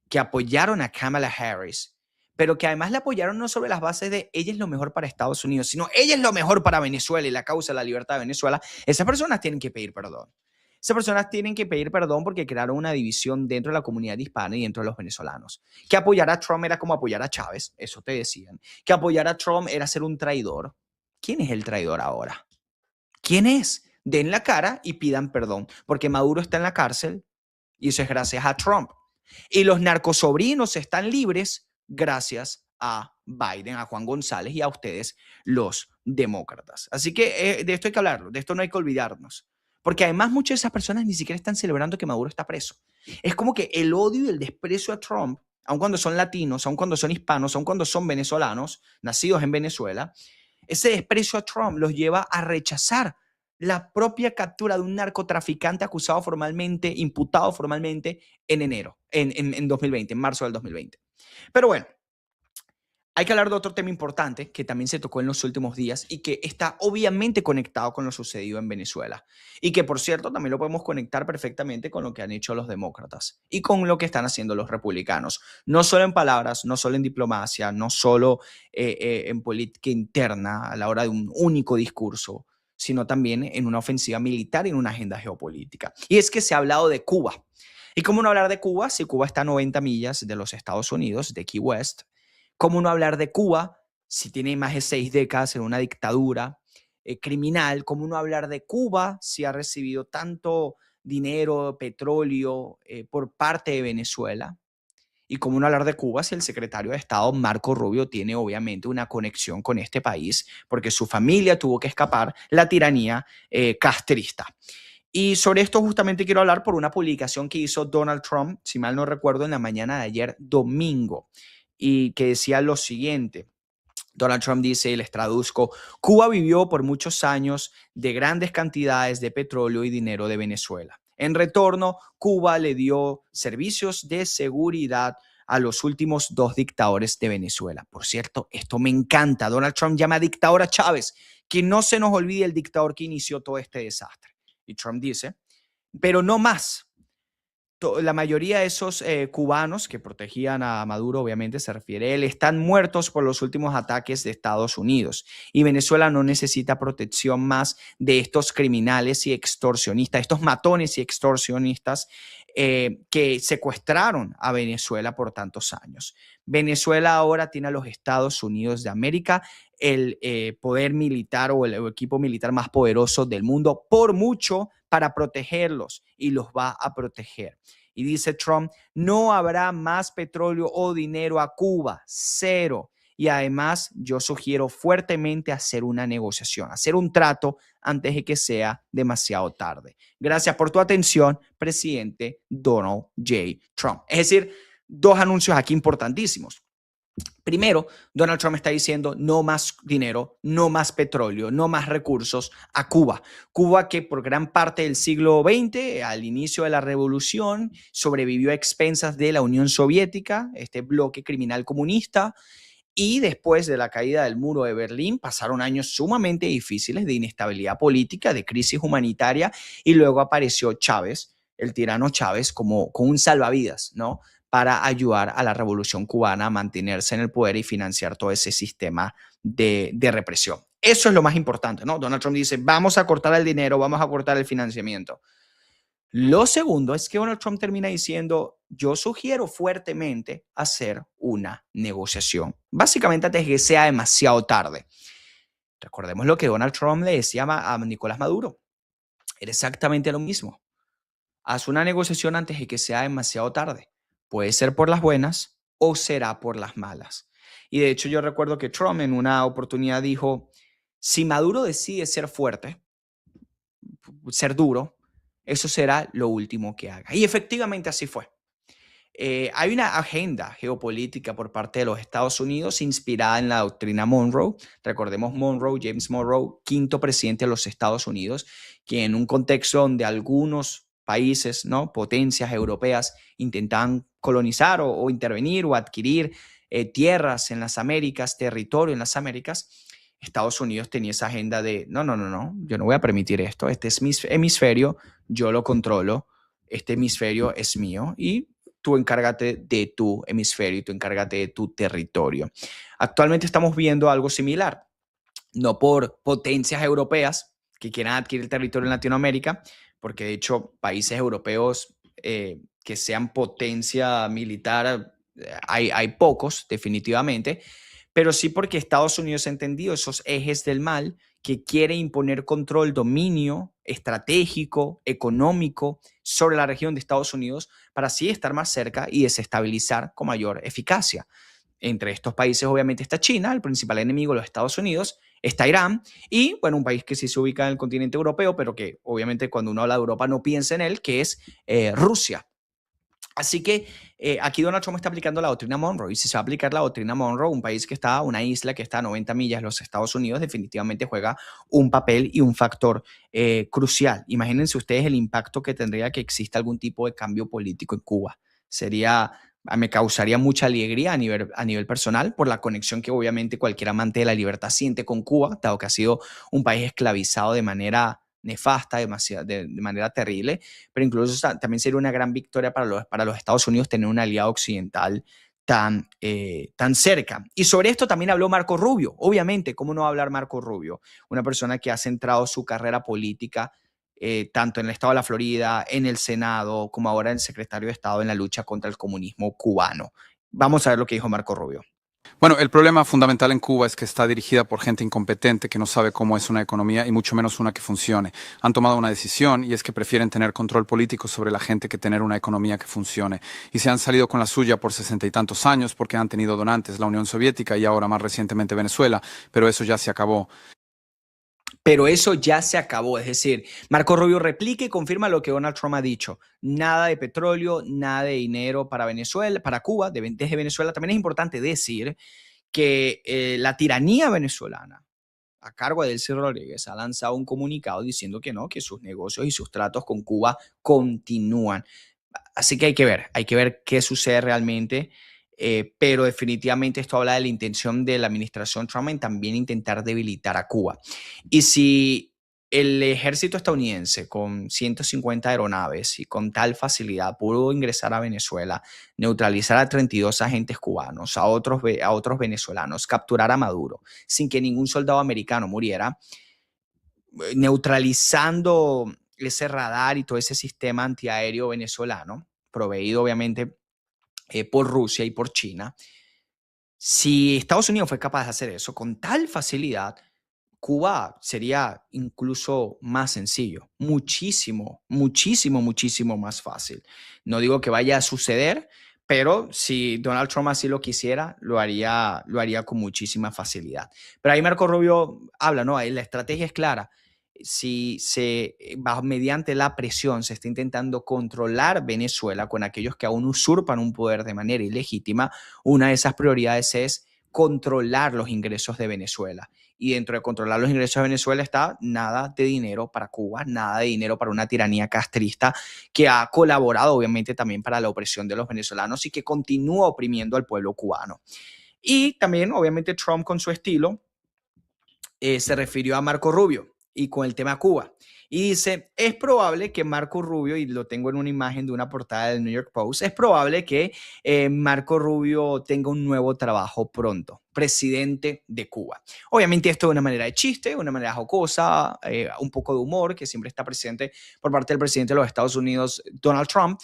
A: que apoyaron a Kamala Harris, pero que además la apoyaron no sobre las bases de ella es lo mejor para Estados Unidos, sino ella es lo mejor para Venezuela y la causa de la libertad de Venezuela, esas personas tienen que pedir perdón. Esas personas tienen que pedir perdón porque crearon una división dentro de la comunidad hispana y dentro de los venezolanos. Que apoyar a Trump era como apoyar a Chávez, eso te decían. Que apoyar a Trump era ser un traidor. ¿Quién es el traidor ahora? ¿Quién es? Den la cara y pidan perdón, porque Maduro está en la cárcel y eso es gracias a Trump. Y los narcosobrinos están libres gracias a Biden, a Juan González y a ustedes, los demócratas. Así que de esto hay que hablarlo, de esto no hay que olvidarnos. Porque además muchas de esas personas ni siquiera están celebrando que Maduro está preso. Es como que el odio y el desprecio a Trump, aun cuando son latinos, aun cuando son hispanos, aun cuando son venezolanos, nacidos en Venezuela, ese desprecio a Trump los lleva a rechazar la propia captura de un narcotraficante acusado formalmente, imputado formalmente en enero, en 2020, en marzo del 2020. Pero bueno, hay que hablar de otro tema importante que también se tocó en los últimos días y que está obviamente conectado con lo sucedido en Venezuela. Y que, por cierto, también lo podemos conectar perfectamente con lo que han hecho los demócratas y con lo que están haciendo los republicanos. No solo en palabras, no solo en diplomacia, no solo en política interna a la hora de un único discurso, sino también en una ofensiva militar y en una agenda geopolítica. Y es que se ha hablado de Cuba. ¿Y cómo no hablar de Cuba si Cuba está a 90 millas de los Estados Unidos, de Key West? ¿Cómo no hablar de Cuba si tiene más de 6 décadas en una dictadura criminal? ¿Cómo no hablar de Cuba si ha recibido tanto dinero, petróleo por parte de Venezuela? ¿Y cómo no hablar de Cuba si el secretario de Estado, Marco Rubio, tiene obviamente una conexión con este país porque su familia tuvo que escapar la tiranía castrista? Y sobre esto justamente quiero hablar por una publicación que hizo Donald Trump, si mal no recuerdo, en la mañana de ayer domingo, y que decía lo siguiente. Donald Trump dice, y les traduzco: Cuba vivió por muchos años de grandes cantidades de petróleo y dinero de Venezuela. En retorno, Cuba le dio servicios de seguridad a los últimos 2 dictadores de Venezuela. Por cierto, esto me encanta. Donald Trump llama dictador a Chávez. Que no se nos olvide el dictador que inició todo este desastre. Y Trump dice, pero no más. La mayoría de esos cubanos que protegían a Maduro, obviamente se refiere a él, están muertos por los últimos ataques de Estados Unidos. Y Venezuela no necesita protección más de estos criminales y extorsionistas, estos matones y extorsionistas que secuestraron a Venezuela por tantos años. Venezuela ahora tiene a los Estados Unidos de América, el poder militar o el equipo militar más poderoso del mundo, por mucho, para protegerlos, y los va a proteger. Y dice Trump, no habrá más petróleo o dinero a Cuba, cero. Y además yo sugiero fuertemente hacer una negociación, hacer un trato antes de que sea demasiado tarde. Gracias por tu atención, presidente Donald J. Trump. Es decir, 2 anuncios aquí importantísimos. Primero, Donald Trump está diciendo no más dinero, no más petróleo, no más recursos a Cuba. Cuba, que por gran parte del siglo XX, al inicio de la revolución, sobrevivió a expensas de la Unión Soviética, este bloque criminal comunista, y después de la caída del muro de Berlín pasaron años sumamente difíciles de inestabilidad política, de crisis humanitaria, y luego apareció Chávez, el tirano Chávez, como un salvavidas, ¿no?, para ayudar a la revolución cubana a mantenerse en el poder y financiar todo ese sistema de represión. Eso es lo más importante, ¿no? Donald Trump dice, vamos a cortar el dinero, vamos a cortar el financiamiento. Lo segundo es que Donald Trump termina diciendo, yo sugiero fuertemente hacer una negociación, básicamente antes de que sea demasiado tarde. Recordemos lo que Donald Trump le decía a Nicolás Maduro. Era exactamente lo mismo. Haz una negociación antes de que sea demasiado tarde. Puede ser por las buenas o será por las malas. Y de hecho yo recuerdo que Trump en una oportunidad dijo, si Maduro decide ser fuerte, ser duro, eso será lo último que haga. Y efectivamente así fue. Hay una agenda geopolítica por parte de los Estados Unidos inspirada en la doctrina Monroe. Recordemos Monroe, James Monroe, 5º presidente de los Estados Unidos, que en un contexto donde algunos países, ¿no?, potencias europeas intentaban colonizar o intervenir o adquirir tierras en las Américas, territorio en las Américas, Estados Unidos tenía esa agenda de no, yo no voy a permitir esto, este es mi hemisferio, yo lo controlo, este hemisferio es mío y tú encárgate de tu hemisferio y tú encárgate de tu territorio. Actualmente estamos viendo algo similar, no por potencias europeas que quieran adquirir territorio en Latinoamérica, porque de hecho países europeos que sean potencia militar hay pocos definitivamente, pero sí porque Estados Unidos ha entendido esos ejes del mal que quiere imponer control, dominio estratégico, económico sobre la región de Estados Unidos para así estar más cerca y desestabilizar con mayor eficacia. Entre estos países obviamente está China, el principal enemigo de los Estados Unidos, está Irán y, bueno, un país que sí se ubica en el continente europeo, pero que obviamente cuando uno habla de Europa no piensa en él, que es Rusia. Así que aquí Donald Trump está aplicando la doctrina Monroe y si se va a aplicar la doctrina Monroe, un país que está, una isla que está a 90 millas de los Estados Unidos, definitivamente juega un papel y un factor crucial. Imagínense ustedes el impacto que tendría que exista algún tipo de cambio político en Cuba. Me causaría mucha alegría a nivel personal por la conexión que obviamente cualquier amante de la libertad siente con Cuba, dado que ha sido un país esclavizado de manera nefasta, de manera terrible, pero incluso también sería una gran victoria para los Estados Unidos tener un aliado occidental tan cerca. Y sobre esto también habló Marco Rubio. Obviamente, ¿cómo no va a hablar Marco Rubio? Una persona que ha centrado su carrera política tanto en el estado de la Florida, en el Senado, como ahora el secretario de Estado en la lucha contra el comunismo cubano. Vamos a ver lo que dijo Marco Rubio.
E: Bueno, el problema fundamental en Cuba es que está dirigida por gente incompetente que no sabe cómo es una economía y mucho menos una que funcione. Han tomado una decisión y es que prefieren tener control político sobre la gente que tener una economía que funcione. Y se han salido con la suya por 60 y tantos años porque han tenido donantes la Unión Soviética y ahora más recientemente Venezuela, pero eso ya se acabó.
A: Pero eso ya se acabó, es decir, Marco Rubio replica y confirma lo que Donald Trump ha dicho. Nada de petróleo, nada de dinero para Venezuela, para Cuba, desde Venezuela. También es importante decir que la tiranía venezolana, a cargo de Delcy Rodríguez, ha lanzado un comunicado diciendo que no, que sus negocios y sus tratos con Cuba continúan. Así que hay que ver qué sucede realmente. Pero definitivamente esto habla de la intención de la administración Trump en también intentar debilitar a Cuba. Y si el ejército estadounidense con 150 aeronaves y con tal facilidad pudo ingresar a Venezuela, neutralizar a 32 agentes cubanos, a otros venezolanos, capturar a Maduro sin que ningún soldado americano muriera, neutralizando ese radar y todo ese sistema antiaéreo venezolano, proveído obviamente por Rusia y por China. Si Estados Unidos fue capaz de hacer eso con tal facilidad, Cuba sería incluso más sencillo, muchísimo, muchísimo, muchísimo más fácil. No digo que vaya a suceder, pero si Donald Trump así lo quisiera, lo haría con muchísima facilidad. Pero ahí Marco Rubio habla, ¿no? Ahí la estrategia es clara. Si mediante la presión se está intentando controlar Venezuela con aquellos que aún usurpan un poder de manera ilegítima, una de esas prioridades es controlar los ingresos de Venezuela. Y dentro de controlar los ingresos de Venezuela está nada de dinero para Cuba, nada de dinero para una tiranía castrista que ha colaborado obviamente también para la opresión de los venezolanos y que continúa oprimiendo al pueblo cubano. Y también obviamente Trump con su estilo se refirió a Marco Rubio y con el tema Cuba. Y dice, es probable que Marco Rubio, y lo tengo en una imagen de una portada del New York Post, es probable que Marco Rubio tenga un nuevo trabajo pronto, presidente de Cuba. Obviamente esto de una manera de chiste, una manera jocosa, un poco de humor que siempre está presente por parte del presidente de los Estados Unidos, Donald Trump.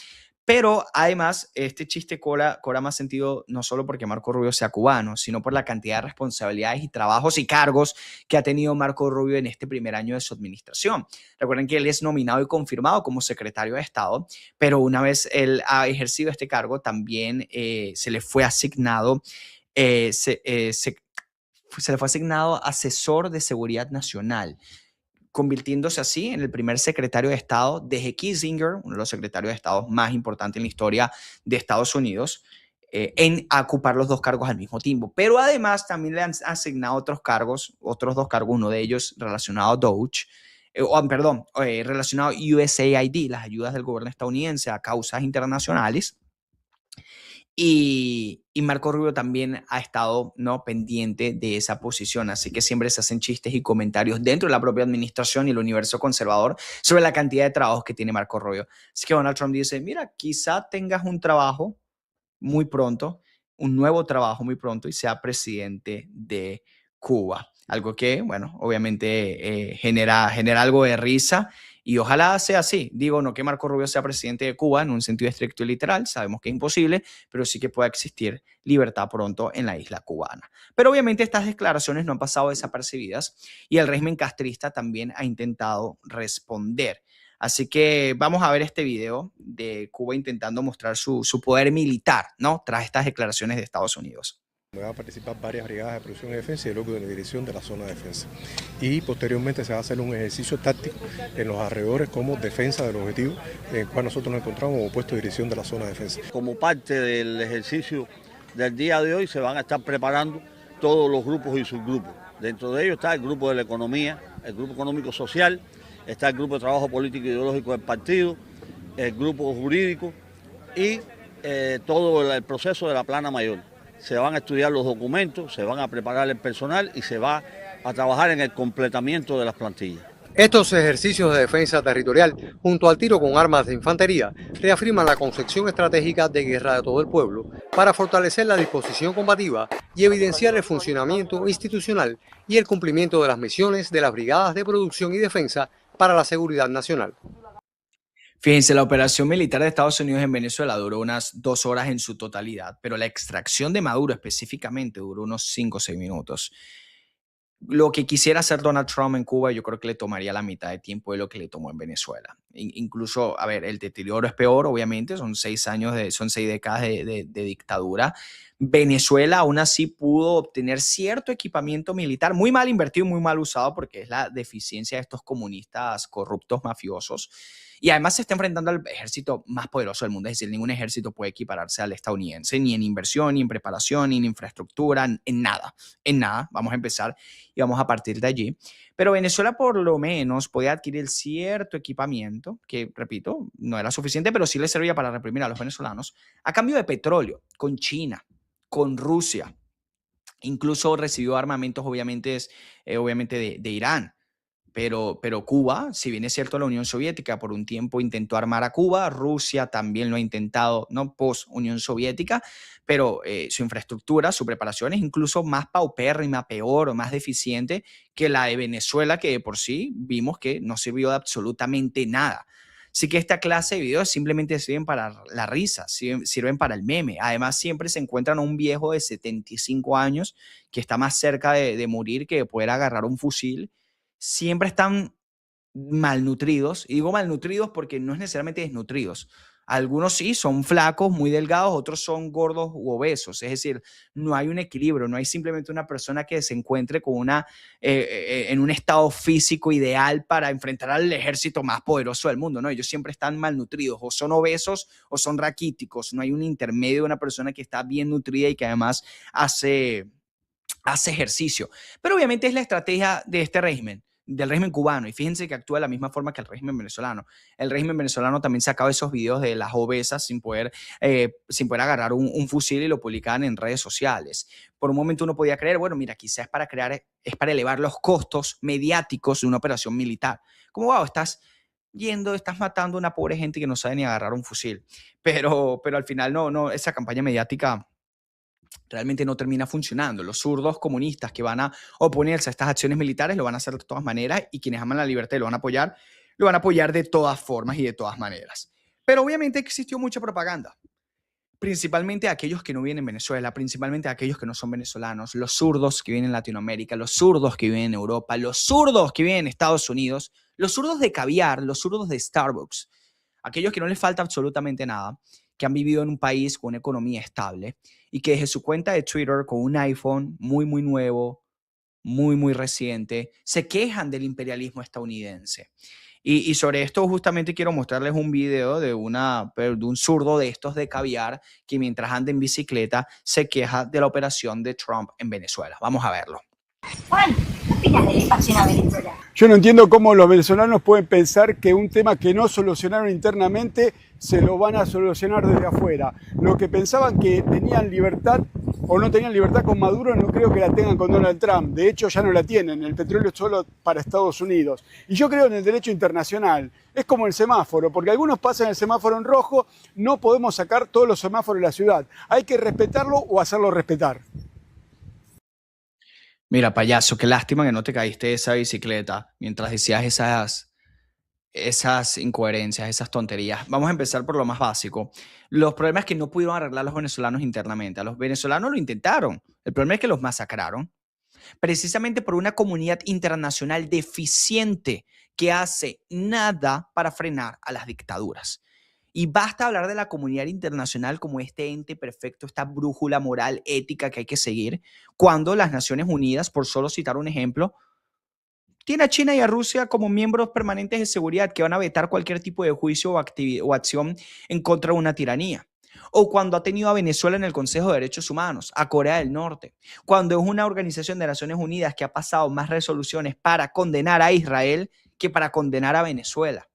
A: Pero además, este chiste cobra más sentido no solo porque Marco Rubio sea cubano, sino por la cantidad de responsabilidades y trabajos y cargos que ha tenido Marco Rubio en este primer año de su administración. Recuerden que él es nominado y confirmado como secretario de Estado, pero una vez él ha ejercido este cargo, también se le fue asignado, se le fue asignado asesor de seguridad nacional, convirtiéndose así en el primer secretario de Estado desde Kissinger, uno de los secretarios de Estado más importantes en la historia de Estados Unidos, en ocupar los dos cargos al mismo tiempo. Pero además también le han asignado otros dos cargos, uno de ellos relacionado a Doge, relacionado a USAID, las ayudas del gobierno estadounidense a causas internacionales. Y Marco Rubio también ha estado pendiente de esa posición, así que siempre se hacen chistes y comentarios dentro de la propia administración y el universo conservador sobre la cantidad de trabajos que tiene Marco Rubio. Así que Donald Trump dice, mira, quizá tengas un trabajo muy pronto, un nuevo trabajo muy pronto y sea presidente de Cuba. Algo que, bueno, obviamente genera algo de risa Y ojalá sea así. Digo, no que Marco Rubio sea presidente de Cuba en un sentido estricto y literal, sabemos que es imposible, pero sí que pueda existir libertad pronto en la isla cubana. Pero obviamente estas declaraciones no han pasado desapercibidas y el régimen castrista también ha intentado responder. Así que vamos a ver este video de Cuba intentando mostrar su poder militar, ¿no? Tras estas declaraciones de Estados Unidos.
F: Van a participar varias brigadas de producción y defensa y luego de la dirección de la zona de defensa. Y posteriormente se va a hacer un ejercicio táctico en los alrededores como defensa del objetivo en el cual nosotros nos encontramos como puesto de dirección de la zona de defensa.
G: Como parte del ejercicio del día de hoy se van a estar preparando todos los grupos y subgrupos. Dentro de ellos está el grupo de la economía, el grupo económico social, está el grupo de trabajo político e ideológico del partido, el grupo jurídico y todo el proceso de la plana mayor. Se van a estudiar los documentos, se van a preparar el personal y se va a trabajar en el completamiento de las plantillas.
H: Estos ejercicios de defensa territorial, junto al tiro con armas de infantería, reafirman la concepción estratégica de guerra de todo el pueblo para fortalecer la disposición combativa y evidenciar el funcionamiento institucional y el cumplimiento de las misiones de las brigadas de producción y defensa para la seguridad nacional.
A: Fíjense, la operación militar de Estados Unidos en Venezuela duró unas 2 horas en su totalidad, pero la extracción de Maduro específicamente duró unos 5 o 6 minutos. Lo que quisiera hacer Donald Trump en Cuba, yo creo que le tomaría la mitad de tiempo de lo que le tomó en Venezuela. Incluso, a ver, el deterioro es peor, obviamente, son 6 décadas de dictadura. Venezuela aún así pudo obtener cierto equipamiento militar, muy mal invertido, muy mal usado, porque es la deficiencia de estos comunistas corruptos mafiosos. Y además se está enfrentando al ejército más poderoso del mundo, es decir, ningún ejército puede equipararse al estadounidense, ni en inversión, ni en preparación, ni en infraestructura, en nada, en nada. Vamos a empezar y vamos a partir de allí. Pero Venezuela por lo menos podía adquirir cierto equipamiento, que repito, no era suficiente, pero sí le servía para reprimir a los venezolanos, a cambio de petróleo, con China, con Rusia. Incluso recibió armamentos, obviamente de Irán. Pero Cuba, si bien es cierto, la Unión Soviética por un tiempo intentó armar a Cuba, Rusia también lo ha intentado, no post-Unión Soviética, pero su infraestructura, su preparación es incluso más paupérrima, peor o más deficiente que la de Venezuela, que de por sí vimos que no sirvió de absolutamente nada. Así que esta clase de videos simplemente sirven para la risa, sirven para el meme. Además, siempre se encuentran a un viejo de 75 años que está más cerca de morir que de poder agarrar un fusil. Siempre están malnutridos, y digo malnutridos porque no es necesariamente desnutridos. Algunos sí son flacos, muy delgados, otros son gordos u obesos, es decir, no hay un equilibrio, no hay simplemente una persona que se encuentre con en un estado físico ideal para enfrentar al ejército más poderoso del mundo, ¿no? Ellos siempre están malnutridos, o son obesos o son raquíticos, no hay un intermedio de una persona que está bien nutrida y que además hace ejercicio. Pero obviamente es la estrategia de este régimen, del régimen cubano, y fíjense que actúa de la misma forma que el régimen venezolano. El régimen venezolano también sacaba esos videos de las obesas sin poder agarrar un fusil y lo publicaban en redes sociales. Por un momento uno podía creer, bueno, mira, quizás es para elevar los costos mediáticos de una operación militar. Como, wow, estás matando a una pobre gente que no sabe ni agarrar un fusil. Pero al final no, esa campaña mediática realmente no termina funcionando. Los zurdos comunistas que van a oponerse a estas acciones militares lo van a hacer de todas maneras, y quienes aman la libertad y lo van a apoyar de todas formas y de todas maneras. Pero obviamente existió mucha propaganda, principalmente aquellos que no viven en Venezuela, principalmente aquellos que no son venezolanos, los zurdos que viven en Latinoamérica, los zurdos que viven en Europa, los zurdos que viven en Estados Unidos, los zurdos de caviar, los zurdos de Starbucks, aquellos que no les falta absolutamente nada, que han vivido en un país con una economía estable y que desde su cuenta de Twitter con un iPhone muy, muy nuevo, muy, muy reciente, se quejan del imperialismo estadounidense. Y sobre esto justamente quiero mostrarles un video de un zurdo de estos de caviar que mientras anda en bicicleta se queja de la operación de Trump en Venezuela. Vamos a verlo.
I: Juan, ¿qué opinas de la invasión a Venezuela?
J: Yo no entiendo cómo los venezolanos pueden pensar que un tema que no solucionaron internamente se lo van a solucionar desde afuera. Lo que pensaban que tenían libertad o no tenían libertad con Maduro, no creo que la tengan con Donald Trump. De hecho, ya no la tienen. El petróleo es solo para Estados Unidos. Y yo creo en el derecho internacional. Es como el semáforo, porque algunos pasan el semáforo en rojo, no podemos sacar todos los semáforos de la ciudad. Hay que respetarlo o hacerlo respetar.
A: Mira, payaso, qué lástima que no te caíste de esa bicicleta mientras decías esas incoherencias, esas tonterías. Vamos a empezar por lo más básico. Los problemas que no pudieron arreglar los venezolanos internamente. A los venezolanos lo intentaron. El problema es que los masacraron. Precisamente por una comunidad internacional deficiente que hace nada para frenar a las dictaduras. Y basta hablar de la comunidad internacional como este ente perfecto, esta brújula moral, ética que hay que seguir, cuando las Naciones Unidas, por solo citar un ejemplo, tiene a China y a Rusia como miembros permanentes de seguridad que van a vetar cualquier tipo de juicio o acción en contra de una tiranía. O cuando ha tenido a Venezuela en el Consejo de Derechos Humanos, a Corea del Norte, cuando es una organización de Naciones Unidas que ha pasado más resoluciones para condenar a Israel que para condenar a Venezuela.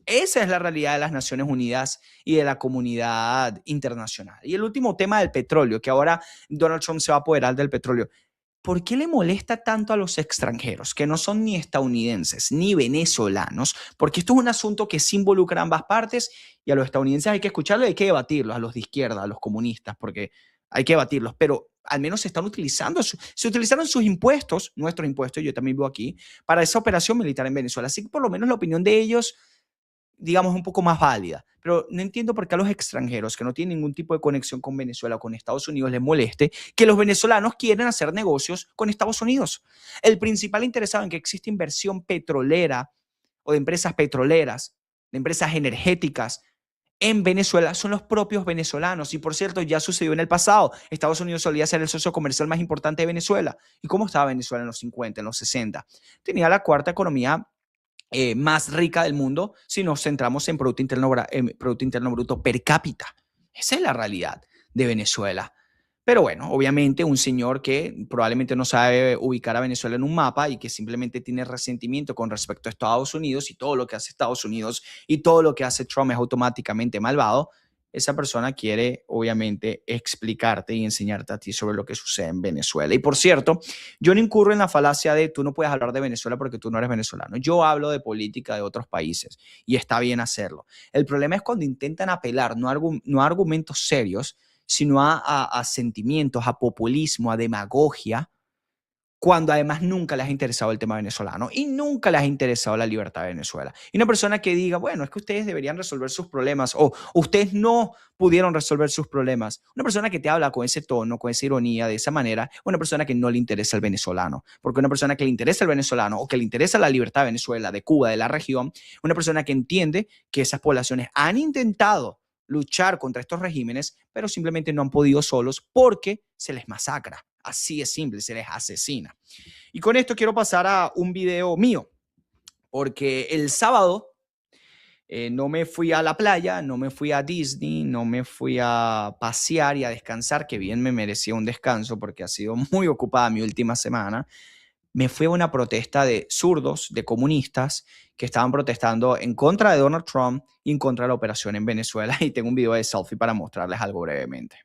A: Esa es la realidad de las Naciones Unidas y de la comunidad internacional. Y el último tema del petróleo, que ahora Donald Trump se va a apoderar del petróleo. ¿Por qué le molesta tanto a los extranjeros, que no son ni estadounidenses ni venezolanos? Porque esto es un asunto que se involucra a ambas partes y a los estadounidenses hay que escucharlo y hay que debatirlos, a los de izquierda, a los comunistas, porque hay que debatirlos, pero al menos se están utilizando, se utilizaron sus impuestos, nuestros impuestos, yo también vivo aquí, para esa operación militar en Venezuela. Así que por lo menos la opinión de ellos, digamos, un poco más válida. Pero no entiendo por qué a los extranjeros que no tienen ningún tipo de conexión con Venezuela o con Estados Unidos les moleste que los venezolanos quieren hacer negocios con Estados Unidos. El principal interesado en que exista inversión petrolera o de empresas petroleras, de empresas energéticas en Venezuela son los propios venezolanos. Y por cierto, ya sucedió en el pasado. Estados Unidos solía ser el socio comercial más importante de Venezuela. ¿Y cómo estaba Venezuela en los 50, en los 60? Tenía la cuarta economía más rica del mundo si nos centramos en Producto Interno Bruto per cápita. Esa es la realidad de Venezuela. Pero bueno, obviamente un señor que probablemente no sabe ubicar a Venezuela en un mapa y que simplemente tiene resentimiento con respecto a Estados Unidos y todo lo que hace Estados Unidos y todo lo que hace Trump es automáticamente malvado. Esa persona quiere, obviamente, explicarte y enseñarte a ti sobre lo que sucede en Venezuela. Y por cierto, yo no incurro en la falacia de tú no puedes hablar de Venezuela porque tú no eres venezolano. Yo hablo de política de otros países y está bien hacerlo. El problema es cuando intentan apelar no a argumentos serios, sino a sentimientos, a populismo, a demagogia, cuando además nunca les ha interesado el tema venezolano y nunca les ha interesado la libertad de Venezuela. Y una persona que diga, bueno, es que ustedes deberían resolver sus problemas o ustedes no pudieron resolver sus problemas. Una persona que te habla con ese tono, con esa ironía, de esa manera, una persona que no le interesa el venezolano. Porque una persona que le interesa el venezolano o que le interesa la libertad de Venezuela, de Cuba, de la región, una persona que entiende que esas poblaciones han intentado luchar contra estos regímenes, pero simplemente no han podido solos porque se les masacra. Así es simple, se les asesina. Y con esto quiero pasar a un video mío, porque el sábado no me fui a la playa, no me fui a Disney, no me fui a pasear y a descansar, que bien me merecía un descanso porque ha sido muy ocupada mi última semana. Me fui a una protesta de zurdos, de comunistas, que estaban protestando en contra de Donald Trump y en contra de la operación en Venezuela. Y tengo un video de selfie para mostrarles algo brevemente.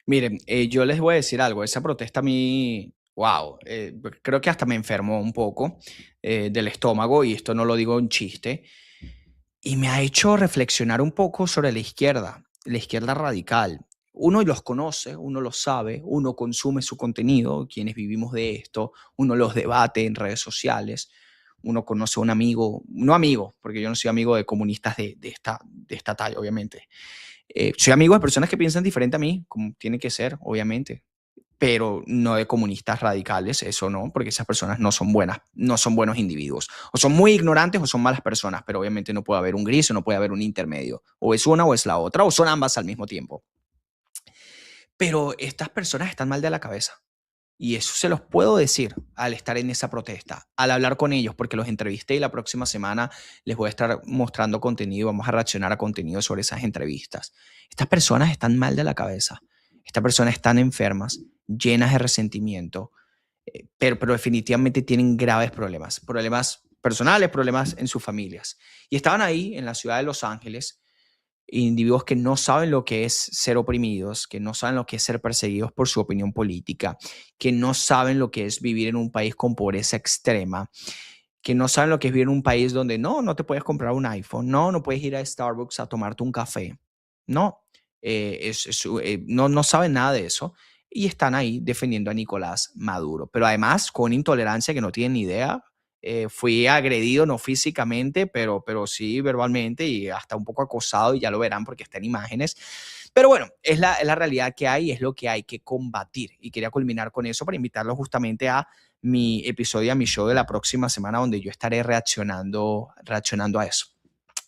A: Miren, yo les voy a decir algo. Esa protesta a mí, wow, creo que hasta me enfermó un poco del estómago, y esto no lo digo en chiste, y me ha hecho reflexionar un poco sobre la izquierda radical. Uno los conoce, uno los sabe, uno consume su contenido, quienes vivimos de esto, uno los debate en redes sociales, uno conoce a un amigo, no amigo, porque yo no soy amigo de comunistas de esta talla, obviamente. Soy amigo de personas que piensan diferente a mí, como tiene que ser, obviamente, pero no de comunistas radicales, eso no, porque esas personas no son buenas, no son buenos individuos. O son muy ignorantes o son malas personas, pero obviamente no puede haber un gris o no puede haber un intermedio. O es una o es la otra, o son ambas al mismo tiempo. Pero estas personas están mal de la cabeza. Y eso se los puedo decir al estar en esa protesta, al hablar con ellos, porque los entrevisté y la próxima semana les voy a estar mostrando contenido, vamos a reaccionar a contenido sobre esas entrevistas. Estas personas están mal de la cabeza, estas personas están enfermas, llenas de resentimiento, pero definitivamente tienen graves problemas personales, problemas en sus familias. Y estaban ahí en la ciudad de Los Ángeles, individuos que no saben lo que es ser oprimidos, que no saben lo que es ser perseguidos por su opinión política, que no saben lo que es vivir en un país con pobreza extrema, que no saben lo que es vivir en un país donde no te puedes comprar un iPhone, no puedes ir a Starbucks a tomarte un café, no, no saben nada de eso y están ahí defendiendo a Nicolás Maduro, pero además con intolerancia que no tienen ni idea. Fui agredido, no físicamente, pero sí verbalmente y hasta un poco acosado, y ya lo verán porque está en imágenes. Pero bueno, es la realidad que hay, es lo que hay que combatir. Y quería culminar con eso para invitarlos justamente a mi episodio, a mi show de la próxima semana, donde yo estaré reaccionando a eso.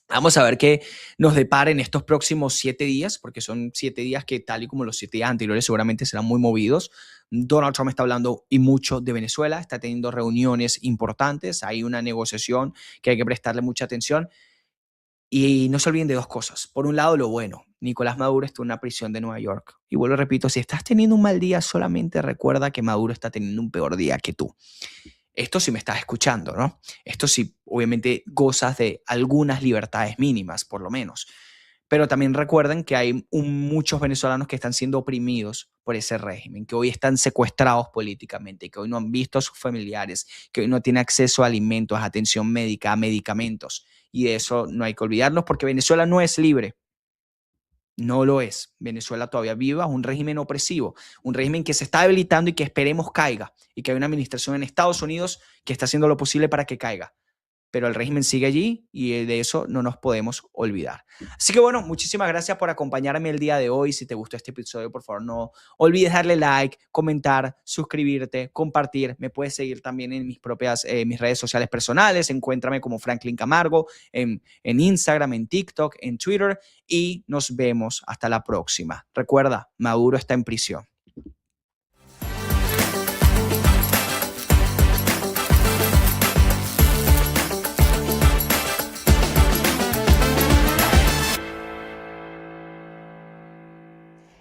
A: Vamos a ver qué nos depara en estos próximos 7 días, porque son 7 días que, tal y como los 7 días anteriores, seguramente serán muy movidos. Donald Trump está hablando y mucho de Venezuela, está teniendo reuniones importantes, hay una negociación que hay que prestarle mucha atención. Y no se olviden de 2 cosas. Por un lado, lo bueno. Nicolás Maduro está en una prisión de Nueva York. Y vuelvo, repito, si estás teniendo un mal día, solamente recuerda que Maduro está teniendo un peor día que tú. Esto sí me estás escuchando, ¿no? Esto sí, obviamente, gozas de algunas libertades mínimas, por lo menos. Pero también recuerden que hay muchos venezolanos que están siendo oprimidos por ese régimen, que hoy están secuestrados políticamente, que hoy no han visto a sus familiares, que hoy no tienen acceso a alimentos, a atención médica, a medicamentos. Y de eso no hay que olvidarnos, porque Venezuela no es libre. No lo es. Venezuela todavía viva un régimen opresivo, un régimen que se está debilitando y que esperemos caiga, y que hay una administración en Estados Unidos que está haciendo lo posible para que caiga. Pero el régimen sigue allí y de eso no nos podemos olvidar. Así que bueno, muchísimas gracias por acompañarme el día de hoy. Si te gustó este episodio, por favor, no olvides darle like, comentar, suscribirte, compartir. Me puedes seguir también en mis redes sociales personales. Encuéntrame como Franklin Camargo en Instagram, en TikTok, en Twitter. Y nos vemos hasta la próxima. Recuerda, Maduro está en prisión.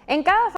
K: En cada